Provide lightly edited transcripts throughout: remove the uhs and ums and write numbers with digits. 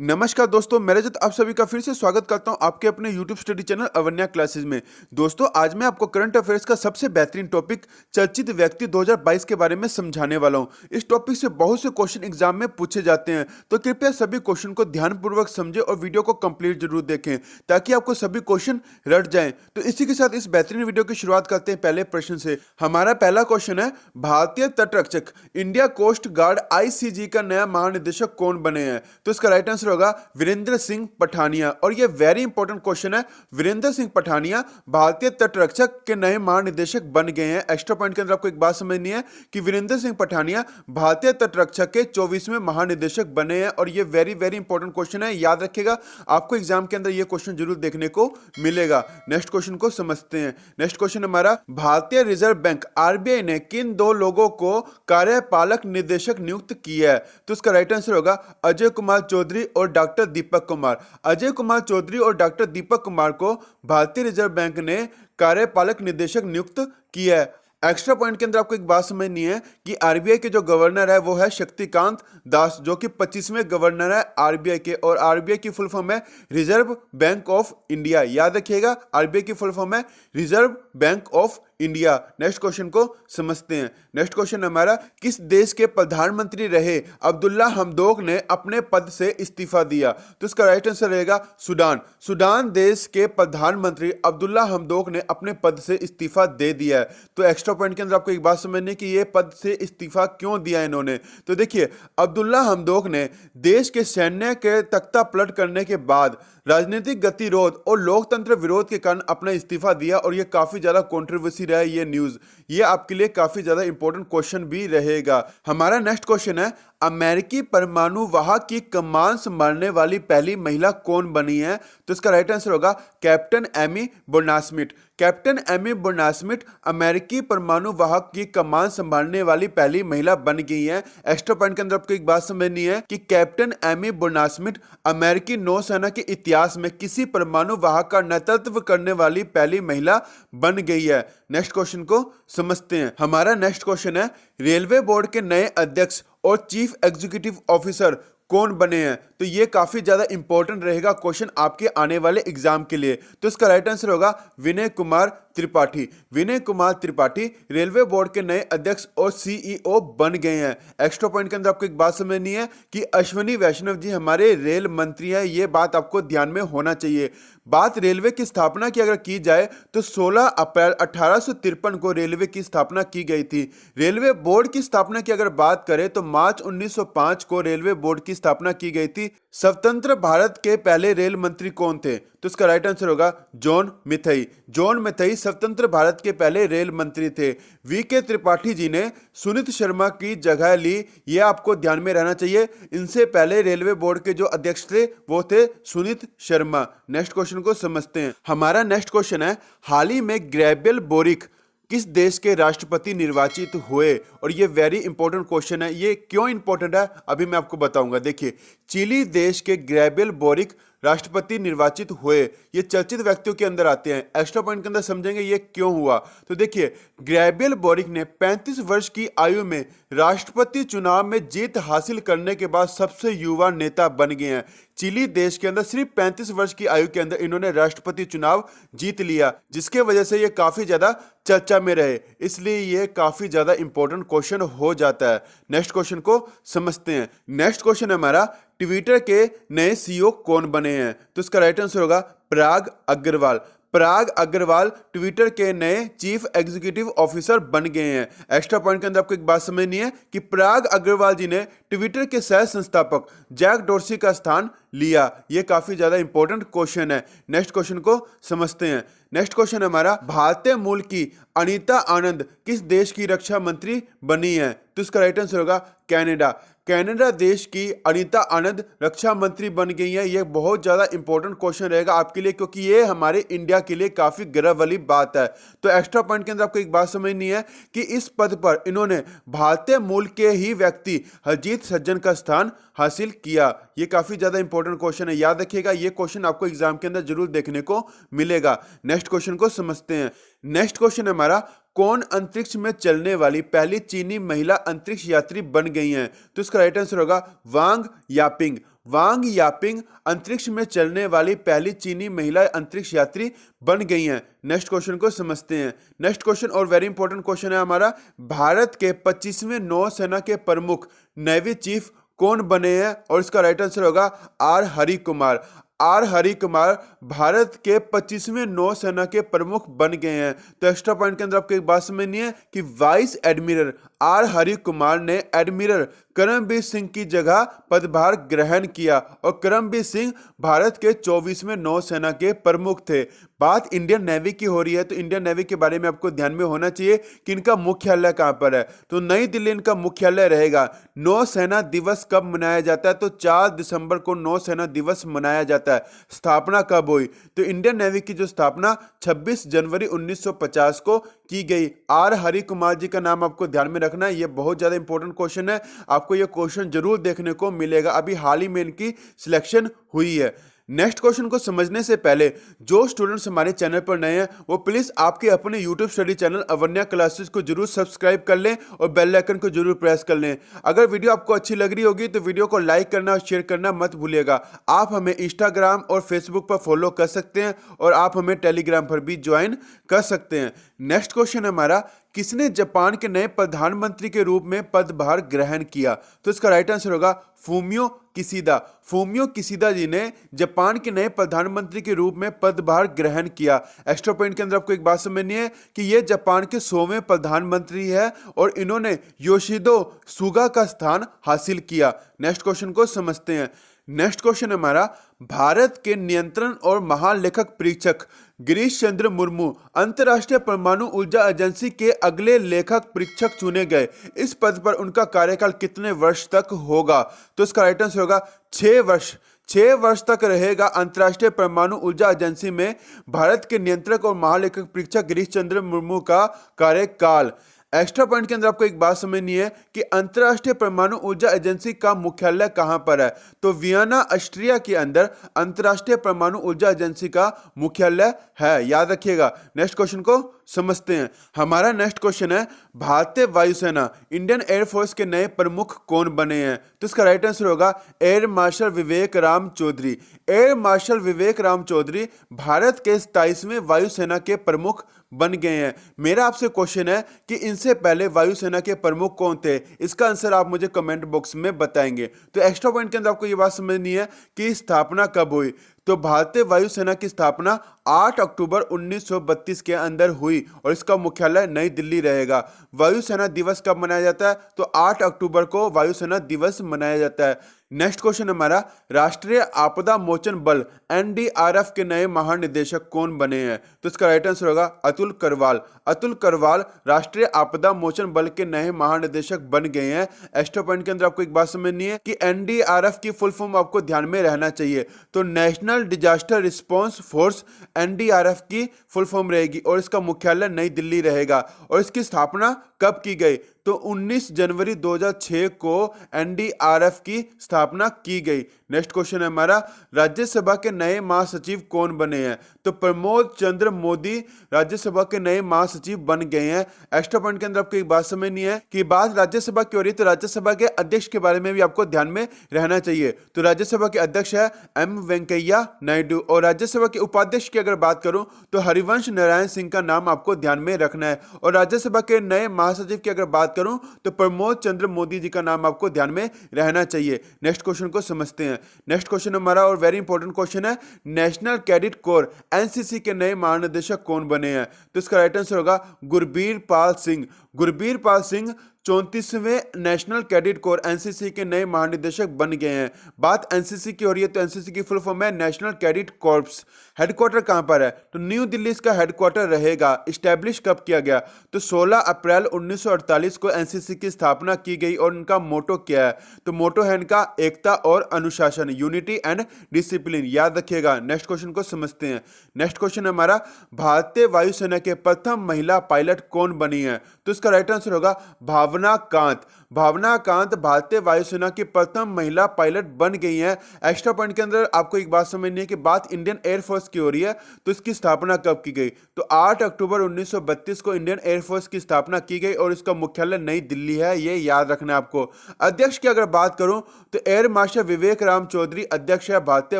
नमस्कार दोस्तों, मैं रजत आप सभी का फिर से स्वागत करता हूं आपके अपने YouTube study channel Avanya classes में। दोस्तों, आज मैं आपको करंट अफेयर्स का सबसे बेहतरीन टॉपिक चर्चित व्यक्ति 2022 के बारे में समझाने वाला हूं। इस टॉपिक से बहुत से क्वेश्चन एग्जाम में पूछे जाते हैं, तो कृपया सभी क्वेश्चन को ध्यानपूर्वक समझें और वीडियो को कंप्लीट जरूर देखें ताकि आपको सभी क्वेश्चन रट जाएं। तो इसी के साथ इस बेहतरीन वीडियो की शुरुआत करते हैं पहले प्रश्न से। हमारा पहला क्वेश्चन है, भारतीय तटरक्षक इंडिया कोस्ट गार्ड ICG का नया महानिदेशक कौन बने हैं? तो इसका राइट आंसर होगा वीरेंद्र सिंह पठानिया। और ये वेरी इंपॉर्टेंट क्वेश्चन है। वीरेंद्र सिंह पठानिया भारतीय तटरक्षक के नए महानिदेशक बन गए हैं। एक्स्ट्रा पॉइंट के अंदर आपको एक बात समझनी है कि वीरेंद्र सिंह पठानिया भारतीय तटरक्षक के 24वें महानिदेशक बने हैं। और ये वेरी वेरी इंपॉर्टेंट क्वेश्चन है, याद रखिएगा, आपको एग्जाम के अंदर ये क्वेश्चन जरूर देखने को मिलेगा। नेक्स्ट क्वेश्चन को समझते हैं। नेक्स्ट क्वेश्चन हमारा, भारतीय रिजर्व बैंक RBI ने किन दो लोगों को कार्यपालक निदेशक नियुक्त किया है? तो इसका राइट आंसर होगा अजय कुमार चौधरी और डॉक्टर दीपक कुमार। अजय कुमार चौधरी और डॉक्टर दीपक कुमार को भारतीय रिजर्व बैंक ने कार्यपालक निदेशक नियुक्त किया है। एक्स्ट्रा पॉइंट के अंदर आपको एक बात समझनी है कि RBI के जो गवर्नर है वो है शक्तिकांत दास, जो कि 25वें गवर्नर है RBI के। और RBI की फुल फॉर्म है रिजर्व बैंक ऑफ इंडिया। याद रखिएगा, RBI की फुल फॉर्म है reserve bank of India. Next question को समझते हैं। नेक्स्ट क्वेश्चन हमारा, किस देश के प्रधानमंत्री रहे अब्दुल्ला हमदोक ने अपने पद से इस्तीफा दिया? तो इसका राइट आंसर रहेगा सूडान। सूडान देश के प्रधानमंत्री अब्दुल्ला हमदोक ने अपने पद से इस्तीफा दे दिया है। तो एक्स्ट्रा पॉइंट के अंदर आपको एक बात समझनी है कि ये पद से इस्तीफा क्यों दिया इन्होंने। तो देखिए, अब्दुल्ला हमदोक ने देश के सैन्य के तख्ता पलट करने के बाद राजनीतिक गतिरोध और लोकतंत्र विरोध के कारण अपना इस्तीफा दिया। और ये काफी ज्यादा कंट्रोवर्सी रहा है ये न्यूज। ये आपके लिए काफी ज्यादा इंपॉर्टेंट क्वेश्चन भी रहेगा। हमारा नेक्स्ट क्वेश्चन है, अमेरिकी परमाणु वाहक की कमान संभालने वाली पहली महिला कौन बनी है? तो इसका राइट आंसर होगा कैप्टन एमी बोर्नास्मिट। कैप्टन एमी बोर्नास्मिट अमेरिकी परमाणु वाहक की कमान संभालने वाली पहली महिला बन गई है। एक्स्ट्रा पॉइंट के अंदर आपको एक बात समझनी है कि कैप्टन एमी बोर्नास्मिट अमेरिकी नौसेना के इतिहास में किसी परमाणु वाहक का नेतृत्व करने वाली पहली महिला बन गई है। नेक्स्ट क्वेश्चन को समझते हैं। हमारा नेक्स्ट क्वेश्चन है, रेलवे बोर्ड के नए अध्यक्ष और चीफ एग्जीक्यूटिव ऑफिसर कौन बने हैं? तो ये काफी ज्यादा इंपॉर्टेंट रहेगा क्वेश्चन आपके आने वाले एग्जाम के लिए। तो इसका राइट आंसर होगा विनय कुमार त्रिपाठी। विनय कुमार त्रिपाठी रेलवे बोर्ड के नए अध्यक्ष और CEO बन गए हैं। एक्स्ट्रा पॉइंट के अंदर आपको एक बात समझनी है कि अश्विनी वैष्णव जी हमारे रेल मंत्री हैं। ये बात आपको ध्यान में होना चाहिए। बात रेलवे की स्थापना की अगर की जाए तो 16 अप्रैल 1853 को रेलवे की स्थापना की गई थी। रेलवे बोर्ड की स्थापना की अगर बात करें तो मार्च 1905 को रेलवे बोर्ड की स्थापना की गई थी। स्वतंत्र भारत के पहले रेल मंत्री कौन थे? तो इसका राइट आंसर होगा जॉन मिथई। जॉन मिथई स्वतंत्र भारत के पहले रेल मंत्री थे। VK त्रिपाठी जी ने सुनीत शर्मा की जगह ली, ये आपको ध्यान में रहना चाहिए। इनसे पहले रेलवे बोर्ड के जो अध्यक्ष थे वो थे सुनीत शर्मा। नेक्स्ट क्वेश्चन को समझते हैं। हमारा नेक्स्ट क्वेश्चन है, हाल ही में गैब्रियल बोरिक किस देश के राष्ट्रपति निर्वाचित हुए? और ये वेरी इंपॉर्टेंट क्वेश्चन है। ये क्यों इंपॉर्टेंट है अभी मैं आपको बताऊंगा। देखिए, चिली देश के गैब्रियल बोरिक राष्ट्रपति निर्वाचित हुए। ये चर्चित व्यक्तियों के अंदर आते हैं। एक्स्ट्रा पॉइंट के अंदर समझेंगे ये क्यों हुआ। तो देखिए, गैब्रियल बोरिक ने 35 वर्ष की आयु में राष्ट्रपति चुनाव में जीत हासिल करने के बाद सबसे युवा नेता बन गए हैं। चिली देश के अंदर सिर्फ 35 वर्ष की आयु के अंदर इन्होंने राष्ट्रपति चुनाव जीत लिया, जिसके वजह से ये काफी ज्यादा चर्चा में रहे। इसलिए ये काफी ज्यादा इंपॉर्टेंट क्वेश्चन हो जाता है। नेक्स्ट क्वेश्चन को समझते हैं। नेक्स्ट क्वेश्चन हमारा, ट्विटर के नए CEO कौन बने हैं? तो इसका राइट आंसर होगा पराग अग्रवाल। पराग अग्रवाल ट्विटर के नए चीफ एग्जीक्यूटिव ऑफिसर बन गए हैं। एक्स्ट्रा पॉइंट के अंदर आपको एक बात समझनी है कि पराग अग्रवाल जी ने ट्विटर के सह संस्थापक जैक डोर्सी का स्थान लिया। यह काफी ज्यादा इंपॉर्टेंट क्वेश्चन है। नेक्स्ट क्वेश्चन को समझते हैं। नेक्स्ट क्वेश्चन हमारा, भारतीय मूल की अनीता आनंद किस देश की रक्षा मंत्री बनी है? तो इसका राइट आंसर होगा कनाडा। कनाडा देश की अनीता आनंद रक्षा मंत्री बन गई है। यह बहुत ज्यादा इंपॉर्टेंट क्वेश्चन रहेगा आपके लिए, क्योंकि ये हमारे इंडिया के लिए काफी गर्व वाली बात है। तो एक्स्ट्रा पॉइंट के अंदर आपको एक बात समझनी है कि इस पद पर इन्होंने भारतीय मूल के ही व्यक्ति हरजीत सज्जन का स्थान हासिल किया। ये काफी ज्यादा इंपॉर्टेंट क्वेश्चन है, याद रखिएगा। ये क्वेश्चन आपको एग्जाम के अंदर जरूर देखने को मिलेगा। नेक्स्ट क्वेश्चन को समझते हैं। नेक्स्ट क्वेश्चन हमारा, कौन अंतरिक्ष में चलने वाली पहली चीनी महिला अंतरिक्ष यात्री बन गई हैं? तो इसका राइट आंसर होगा वांग यापिंग। वांग यापिंग अंतरिक्ष में चलने वाली पहली चीनी महिला अंतरिक्ष यात्री बन गई हैं। नेक्स्ट क्वेश्चन को समझते हैं। नेक्स्ट क्वेश्चन और वेरी इंपॉर्टेंट क्वेश्चन है हमारा, भारत के 25वें नौसेना के प्रमुख नेवी चीफ कौन बने हैं? और इसका राइट आंसर होगा आर हरि कुमार। आर हरि कुमार भारत के 25वें नौसेना के प्रमुख बन गए हैं। तो एक्स्ट्रा पॉइंट के अंदर आपको एक बात समझनी है कि vice admiral R Hari Kumar ने एडमिरल करमबीर सिंह की जगह पदभार ग्रहण किया और करमबीर सिंह भारत के 24वें नौसेना के प्रमुख थे। बात इंडियन नेवी की हो रही है, तो इंडियन नेवी के बारे में आपको ध्यान में होना चाहिए कि इनका मुख्यालय कहां पर है। तो नई दिल्ली इनका मुख्यालय रहेगा। नौसेना दिवस कब मनाया जाता है? तो 4 दिसंबर को नौसेना दिवस मनाया जाता है। स्थापना कब हुई? तो इंडियन नेवी की जो स्थापना 26 जनवरी 1950 को की गई। आर हरि कुमार जी का नाम आपको ध्यान में रखना है, ये बहुत ज्यादा इंपॉर्टेंट क्वेश्चन है, आपको ये क्वेश्चन जरूर देखने को मिलेगा। अभी हाल ही में इनकी सिलेक्शन हुई है। नेक्स्ट क्वेश्चन को समझने से पहले जो स्टूडेंट्स हमारे चैनल पर नए हैं वो प्लीज आपके अपने YouTube study channel Avanya classes को जरूर सब्सक्राइब कर लें और बेल आइकन को जरूर प्रेस कर लें। अगर वीडियो आपको अच्छी लग रही होगी तो वीडियो को लाइक करना और शेयर करना मत भूलिएगा। आप हमें इंस्टाग्राम और फेसबुक पर फॉलो कर सकते हैं और आप हमें टेलीग्राम पर भी ज्वाइन कर सकते हैं। नेक्स्ट क्वेश्चन हमारा, किसने जापान के नए प्रधानमंत्री के रूप में पदभार ग्रहण किया? तो इसका राइट आंसर होगा फूमियो किशिदा। फूमियो किशिदा जी ने जापान के नए प्रधानमंत्री के रूप में पदभार ग्रहण किया। एक्स्ट्रा पॉइंट के अंदर आपको एक बात समझनी है कि ये जापान के 100वें प्रधानमंत्री है और इन्होंने योशिहिदो सुगा का स्थान हासिल किया। नेक्स्ट क्वेश्चन को समझते हैं। नेक्स्ट क्वेश्चन हमारा, भारत के नियंत्रण और महालेखक परीक्षक गिरीश चंद्र मुर्मू अंतर्राष्ट्रीय परमाणु ऊर्जा एजेंसी के अगले लेखक परीक्षक चुने गए। इस पद पर उनका कार्यकाल कितने वर्ष तक होगा? तो इसका राइट आंसर होगा 6 वर्ष। 6 वर्ष तक रहेगा अंतर्राष्ट्रीय परमाणु ऊर्जा एजेंसी में भारत के नियंत्रक और महालेखक परीक्षक गिरीश चंद्र मुर्मू का कार्यकाल। एक्स्ट्रा पॉइंट के अंदर आपको एक बात समझनी है कि अंतर्राष्ट्रीय परमाणु ऊर्जा एजेंसी का मुख्यालय कहां पर है? तो वियना ऑस्ट्रिया के अंदर अंतर्राष्ट्रीय परमाणु ऊर्जा एजेंसी का मुख्यालय है, याद रखिएगा। नेक्स्ट क्वेश्चन को समझते हैं। हमारा नेक्स्ट क्वेश्चन है, भारतीय वायुसेना इंडियन एयरफोर्स के नए प्रमुख कौन बने हैं? तो इसका राइट आंसर होगा एयर मार्शल विवेक राम चौधरी। एयर मार्शल विवेक राम चौधरी भारत के 27वें वायुसेना के प्रमुख बन गए हैं। मेरा आपसे क्वेश्चन है कि इनसे पहले वायुसेना के प्रमुख कौन थे? इसका आंसर आप मुझे कमेंट बॉक्स में बताएंगे। तो एक्स्ट्रा पॉइंट के अंदर आपको यह बात समझनी है कि स्थापना कब हुई? तो भारतीय वायुसेना की स्थापना 8 अक्टूबर 1932 के अंदर हुई और इसका मुख्यालय नई दिल्ली रहेगा। वायुसेना दिवस कब मनाया जाता है? तो 8 अक्टूबर को वायुसेना दिवस मनाया जाता है। नेक्स्ट क्वेश्चन हमारा, राष्ट्रीय आपदा मोचन बल एनडीआरएफ के नए महानिदेशक कौन बने हैं? तो इसका राइट आंसर होगा अतुल करवाल। अतुल करवाल राष्ट्रीय आपदा मोचन बल के नए महानिदेशक बन गए हैं। एक्स्ट्रा पॉइंट के अंदर आपको एक बात समझनी है कि एनडीआरएफ की फुल फॉर्म आपको ध्यान में रहना चाहिए। तो national disaster response force NDRF की फुल फॉर्म रहेगी और इसका मुख्यालय नई दिल्ली रहेगा। और इसकी स्थापना कब की गई? तो 19 जनवरी 2006 को एनडीआरएफ की स्थापना की गई। नेक्स्ट क्वेश्चन है हमारा, राज्यसभा के नए महासचिव कौन बने हैं? तो प्रमोद चंद्र मोदी राज्यसभा के नए महासचिव बन गए हैं। एक्स्ट्रा पॉइंट के अंदर आपको एक बात समझनी है कि बात राज्यसभा की हो रही है तो राज्यसभा के अध्यक्ष के बारे में भी आपको ध्यान में रहना चाहिए। तो राज्यसभा के अध्यक्ष है एम वेंकैया नायडू और राज्यसभा के उपाध्यक्ष की अगर बात करूं तो हरिवंश नारायण सिंह का नाम आपको ध्यान में रखना है। और राज्यसभा के नए महासचिव की अगर बात करूं तो प्रमोद चंद्र मोदी जी का नाम आपको ध्यान में रहना चाहिए। नेक्स्ट क्वेश्चन को समझते हैं। नेक्स्ट क्वेश्चन हमारा और वेरी इंपॉर्टेंट क्वेश्चन है, नेशनल कैडेट कोर एनसीसी के नए महानिदेशक कौन बने हैं? तो इसका राइट आंसर होगा गुरबीर पाल सिंह। गुरबीर पाल सिंह 34वें नेशनल कैडेट कोर एनसीसी के नए महानिदेशक बन गए हैं। बात एनसीसी की हो रही है तो एनसीसी की फुल फॉर्म है नेशनल कैडेट कॉर्प्स। हेडक्वार्टर कहां पर है? तो न्यू दिल्ली इसका हेडक्वार्टर रहेगा। इस्टेब्लिश कब किया गया? तो 16 अप्रैल 1948 को एनसीसी की स्थापना की गई और इनका मोटो क्या है? तो मोटो है इनका एकता और अनुशासन, यूनिटी एंड डिसिप्लिन, याद रखिएगा। नेक्स्ट क्वेश्चन को समझते हैं। नेक्स्ट क्वेश्चन हमारा, भारतीय वायुसेना के प्रथम महिला पायलट कौन बनी है? तो इसका राइट आंसर होगा भावना भावना कांत। भावना कांत भारतीय वायुसेना की प्रथम महिला पायलट बन गई हैं। एक्स्ट्रा पॉइंट के अंदर आपको एक बात समझनी है कि बात इंडियन एयरफोर्स की हो रही है, तो इसकी स्थापना कब की गई? तो 8 अक्टूबर 1932 को इंडियन एयरफोर्स की स्थापना की गई और इसका मुख्यालय नई दिल्ली है, ये याद रखना है आपको। अध्यक्ष की अगर बात करूं तो एयर मार्शल विवेक राम चौधरी अध्यक्ष है भारतीय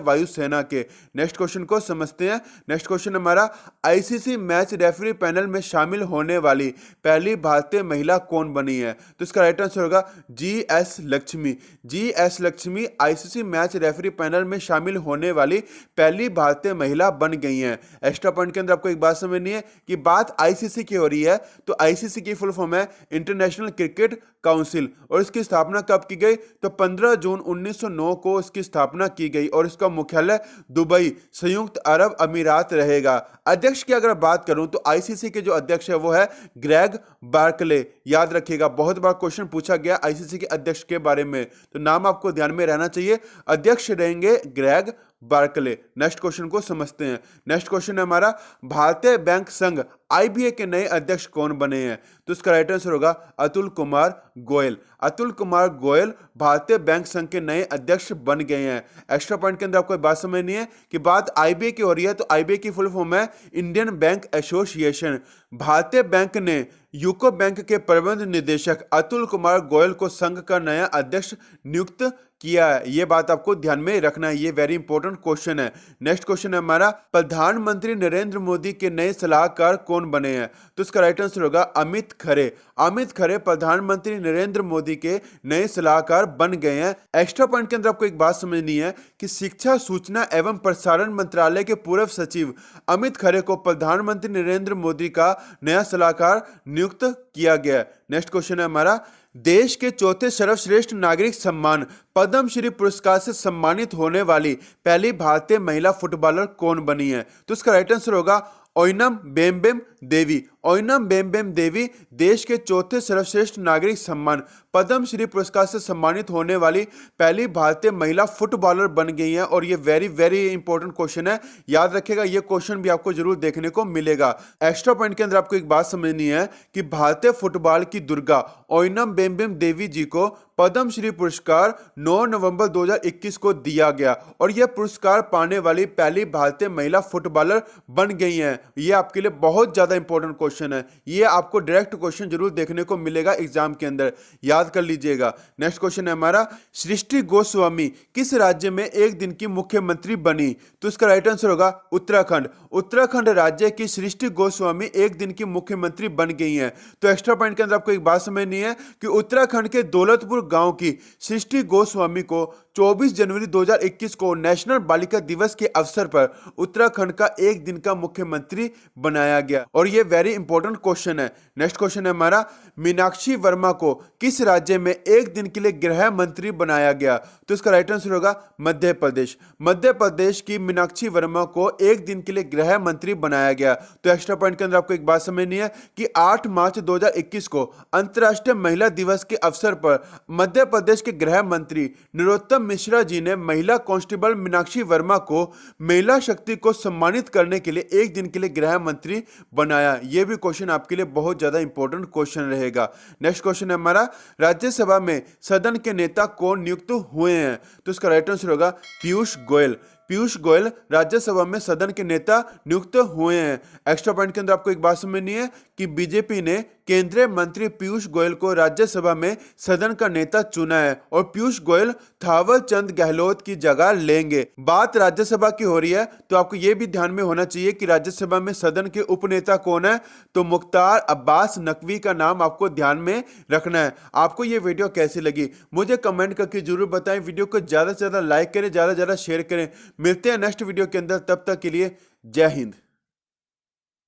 वायुसेना के। नेक्स्ट क्वेश्चन को समझते हैं। नेक्स्ट क्वेश्चन हमारा, आईसीसी मैच रेफरी पैनल में शामिल होने वाली पहली भारतीय महिला कौन बनी है? तो इसका राइट आंसर होगा GS. Lakshmi. GS. Lakshmi ICC match referee panel में शामिल होने वाली पहली भारतीय महिला बन गई हैं। एक्स्ट्रा पॉइंट के अंदर आपको एक बात समझनी है कि बात आईसीसी की हो रही है, तो आईसीसी की फुल फॉर्म है इंटरनेशनल क्रिकेट काउंसिल, और इसकी स्थापना कब की गई? तो 15 जून 1909 को इसकी स्थापना की गई और इसका मुख्यालय दुबई, संयुक्त अरब अमीरात रहेगा। अध्यक्ष की अगर बात करूं तो आईसीसी के जो अध्यक्ष है वो है ग्रेग बार्कले। याद रखिएगा, बहुत बार क्वेश्चन पूछा गया आईसीसी के अध्यक्ष के बारे में, तो नाम आपको ध्यान में रहना चाहिए। अध्यक्ष रहेंगे ग्रेग बार्कले। नेक्स्ट क्वेश्चन को समझते हैं। नेक्स्ट क्वेश्चन है हमारा, भारतीय बैंक संघ आईबीए के नए अध्यक्ष कौन बने हैं? तो इसका राइट आंसर होगा अतुल कुमार गोयल। अतुल कुमार गोयल भारतीय बैंक संघ के नए अध्यक्ष बन गए हैं। एक्स्ट्रा पॉइंट के अंदर आपको बात समझनी है कि बात आईबीए की हो रही है, तो आईबीए की फुल फॉर्म है इंडियन बैंक एसोसिएशन। भारतीय बैंक ने यूको बैंक के प्रबंध निदेशक अतुल कुमार गोयल को संघ का नया अध्यक्ष नियुक्त किया है। यह बात आपको ध्यान में रखना है, ये वेरी इंपॉर्टेंट क्वेश्चन है। नेक्स्ट क्वेश्चन है हमारा, प्रधानमंत्री नरेंद्र मोदी के नए सलाहकार कौन बने हैं? तो इसका राइट आंसर होगा अमित खरे। अमित खरे प्रधानमंत्री नरेंद्र मोदी के नए सलाहकार बन गए हैं। एक्स्ट्रा पॉइंट के अंदर आपको एक बात समझनी है कि शिक्षा, सूचना एवं प्रसारण मंत्रालय के पूर्व सचिव अमित खरे को प्रधानमंत्री नरेंद्र मोदी का नया सलाहकार नियुक्त किया गया। नेक्स्ट क्वेश्चन है हमारा, देश के चौथे सर्वश्रेष्ठ नागरिक सम्मान पद्मश्री पुरस्कार से सम्मानित होने वाली पहली भारतीय महिला फुटबॉलर कौन बनी है? तो इसका राइट आंसर होगा ओइनम बेम्बेम देवी। ओइनम बेम्बेम देवी देश के चौथे सर्वश्रेष्ठ नागरिक सम्मान पद्मश्री पुरस्कार से सम्मानित होने वाली पहली भारतीय महिला फुटबॉलर बन गई हैं, और ये वेरी वेरी इंपॉर्टेंट क्वेश्चन है, याद रखिएगा, ये क्वेश्चन भी आपको जरूर देखने को मिलेगा। एक्स्ट्रा पॉइंट के अंदर आपको एक बात समझनी है कि भारतीय फुटबॉल की दुर्गा ओइनम बेम्बेम देवी जी को पद्मश्री पुरस्कार 9 नवंबर 2021 को दिया गया, और यह पुरस्कार पाने वाली पहली भारतीय महिला फुटबॉलर बन गई हैं। ये आपके लिए बहुत ज्यादा इंपॉर्टेंट क्वेश्चन है, ये आपको डायरेक्ट क्वेश्चन जरूर देखने को मिलेगा एग्जाम के अंदर, याद कर लीजिएगा। नेक्स्ट क्वेश्चन है हमारा, सृष्टि गोस्वामी किस राज्य में एक दिन की मुख्यमंत्री बनी? तो इसका राइट आंसर होगा उत्तराखंड। उत्तराखंड राज्य की सृष्टि गोस्वामी एक दिन की मुख्यमंत्री बन गई हैं। तो एक्स्ट्रा पॉइंट के अंदर आपको एक बात समझनी है कि उत्तराखंड के दौलतपुर गांव की सृष्टि गोस्वामी को 24 जनवरी 2021 को नेशनल बालिका दिवस के अवसर पर उत्तराखंड का एक दिन का मुख्यमंत्री बनाया गया, और यह वेरी इंपॉर्टेंट क्वेश्चन है। नेक्स्ट क्वेश्चन है हमारा, मीनाक्षी वर्मा को किस राज्य में एक दिन के लिए गृह मंत्री बनाया गया? तो इसका राइट आंसर होगा मध्य प्रदेश। मध्य प्रदेश की मीनाक्षी वर्मा को एक दिन के लिए गृह मंत्री बनाया गया। तो एक्स्ट्रा पॉइंट के अंदर आपको एक बात समझनी है कि 8 मार्च 2021 को अंतर्राष्ट्रीय महिला दिवस के अवसर पर मध्य प्रदेश के गृह मंत्री नरोत्तम मिश्रा जी ने महिला कांस्टेबल मीनाक्षी वर्मा को महिला शक्ति को सम्मानित करने के लिए एक दिन के लिए गृह मंत्री बनाया। यह भी क्वेश्चन आपके लिए बहुत ज्यादा इंपॉर्टेंट क्वेश्चन रहेगा। नेक्स्ट क्वेश्चन है हमारा, राज्यसभा में सदन के नेता कौन नियुक्त हुए हैं? तो इसका राइट आंसर होगा पीयूष गोयल। पीयूष गोयल राज्यसभा में सदन के नेता नियुक्त हुए हैं। एक्स्ट्रा पॉइंट के अंदर आपको एक बात समझनी है कि बीजेपी ने केंद्रीय मंत्री पीयूष गोयल को राज्यसभा में सदन का नेता चुना है, और पीयूष गोयल थावर चंद गहलोत की जगह लेंगे। बात राज्यसभा की हो रही है, तो आपको यह भी ध्यान में होना चाहिए कि राज्यसभा में सदन के उपनेता कौन है? तो मुख्तार अब्बास नकवी का नाम आपको ध्यान में रखना है। आपको यह वीडियो कैसी लगी मुझे कमेंट करके जरूर बताएं। वीडियो को ज्यादा से ज्यादा लाइक करें, ज्यादा से ज्यादा शेयर करें। मिलते हैं नेक्स्ट वीडियो के अंदर, तब तक के लिए जय हिंद।